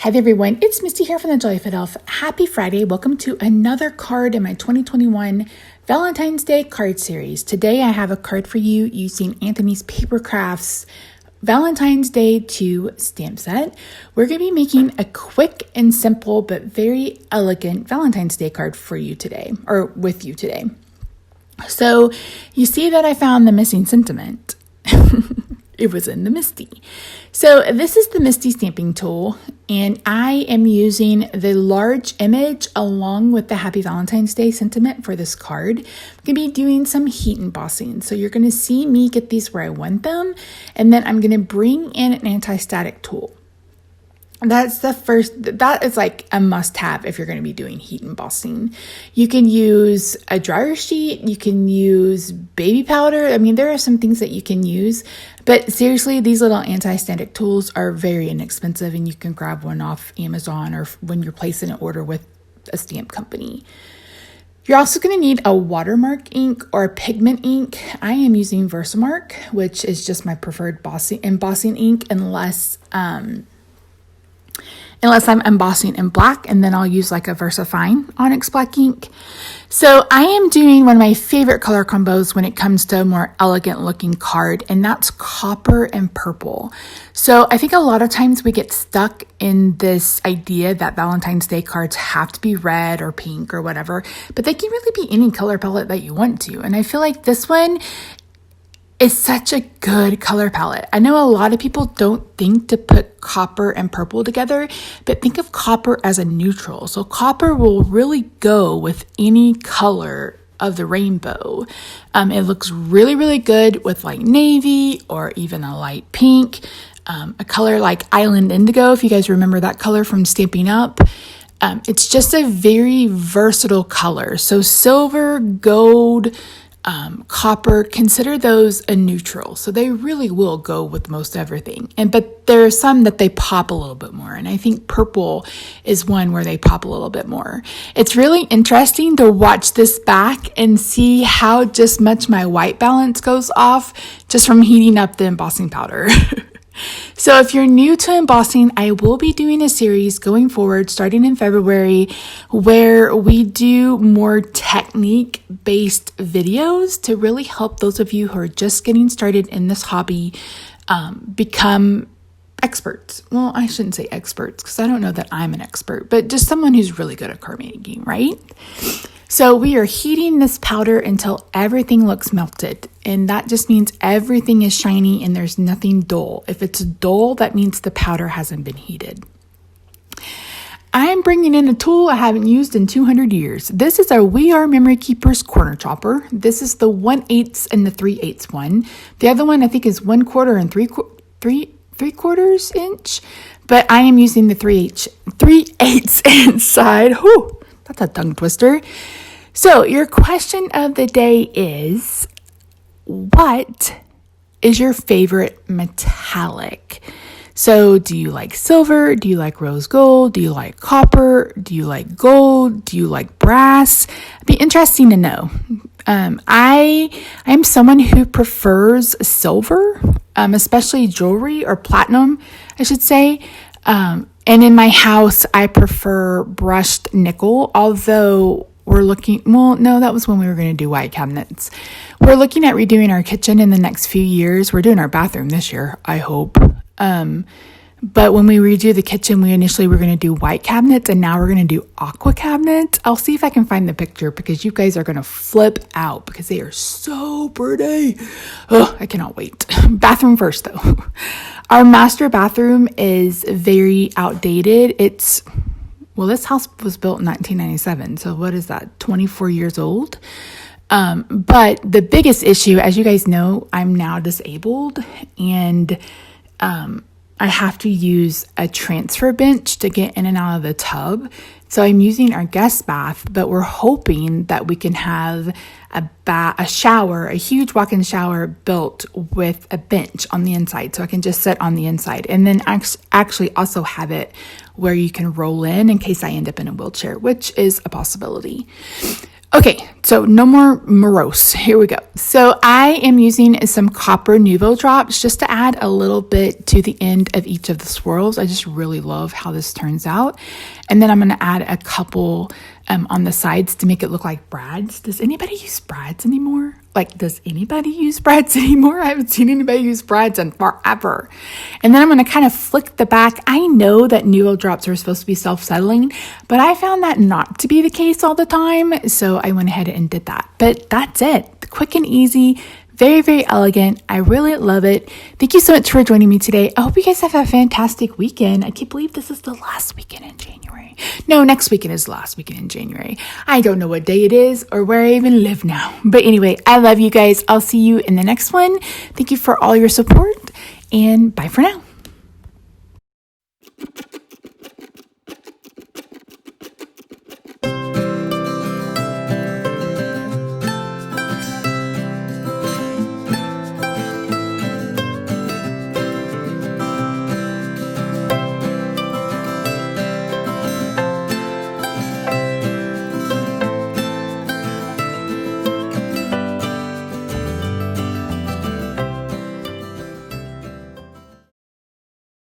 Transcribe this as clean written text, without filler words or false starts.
Hi there everyone, it's Misty here from TheJollyFatElf. Happy Friday. Welcome to another card in my 2021 Valentine's Day card series. Today I have a card for you using Anthony's Paper Crafts Valentine's Day 2 stamp set. We're going to be making a quick and simple but very elegant Valentine's Day card for you today, or with you today. So you see that I found the missing sentiment. It was in the Misty. So this is the Misty stamping tool, and I am using the large image along with the Happy Valentine's Day sentiment for this card. I'm going to be doing some heat embossing. So you're going to see me get these where I want them, and then I'm going to bring in an anti-static tool. That is like a must-have if you're going to be doing heat embossing. You can use a dryer sheet, you can use baby powder. I mean, there are some things that you can use, but seriously, these little anti-static tools are very inexpensive, and you can grab one off Amazon or when you're placing an order with a stamp company. You're also going to need a watermark ink or a pigment ink. I am using Versamark, which is just my preferred embossing ink, unless I'm embossing in black, and then I'll use like a VersaFine Onyx black ink. So I am doing one of my favorite color combos when it comes to a more elegant looking card, and that's copper and purple. So I think a lot of times we get stuck in this idea that Valentine's Day cards have to be red or pink or whatever, but they can really be any color palette that you want to. And I feel like this one is such a good color palette. I know a lot of people don't think to put copper and purple together, but think of copper as a neutral. So copper will really go with any color of the rainbow. It looks really, really good with like navy or even a light pink. A color like Island Indigo, if you guys remember that color from Stamping Up. It's just a very versatile color. So silver, gold, copper, consider those a neutral. So they really will go with most everything. But there are some that they pop a little bit more. And I think purple is one where they pop a little bit more. It's really interesting to watch this back and see how just much my white balance goes off just from heating up the embossing powder. So if you're new to embossing, I will be doing a series going forward starting in February where we do more technique-based videos to really help those of you who are just getting started in this hobby become experts. Well, I shouldn't say experts because I don't know that I'm an expert, but just someone who's really good at card making, right? So we are heating this powder until everything looks melted. And that just means everything is shiny and there's nothing dull. If it's dull, that means the powder hasn't been heated. I'm bringing in a tool I haven't used in 200 years. This is a We Are Memory Keepers corner chopper. This is the 1/8 and the 3/8 one. The other one I think is 1/4 and 3/4 inch, but I am using the 3/8 inch side. Whew, that's a tongue twister. So your question of the day is, what is your favorite metallic? So do you like silver? Do you like rose gold? Do you like copper? Do you like gold? Do you like brass? It'd be interesting to know. I am someone who prefers silver, especially jewelry, or platinum, I should say. And in my house, I prefer brushed nickel, although we're looking, well, no, that was when we were going to do white cabinets. We're looking at redoing our kitchen in the next few years. We're doing our bathroom this year, I hope. But when we redo the kitchen, we initially were going to do white cabinets, and now we're going to do aqua cabinets. I'll see if I can find the picture because you guys are going to flip out because they are so pretty. Oh, I cannot wait. Bathroom first, though. Our master bathroom is very outdated. This house was built in 1997. So what is that? 24 years old. But the biggest issue, as you guys know, I'm now disabled, and I have to use a transfer bench to get in and out of the tub. So I'm using our guest bath, but we're hoping that we can have a shower, a huge walk-in shower built with a bench on the inside. So I can just sit on the inside, and then actually also have it where you can roll in case I end up in a wheelchair, which is a possibility. Okay, So no more morose. Here we go. So I am using some copper Nuvo drops just to add a little bit to the end of each of the swirls. I just really love how this turns out. And then I'm going to add a couple on the sides to make it look like brads. Does anybody use brads anymore? Does anybody use brads anymore? I haven't seen anybody use brads in forever. And then I'm going to kind of flick the back. I know that Nuvo drops are supposed to be self-settling, but I found that not to be the case all the time. So I went ahead and did that. But that's it. Quick and easy. Very, very elegant. I really love it. Thank you so much for joining me today. I hope you guys have a fantastic weekend. I can't believe this is the last weekend in January. No, next weekend is the last weekend in January. I don't know what day it is or where I even live now. But anyway, I love you guys. I'll see you in the next one. Thank you for all your support and bye for now.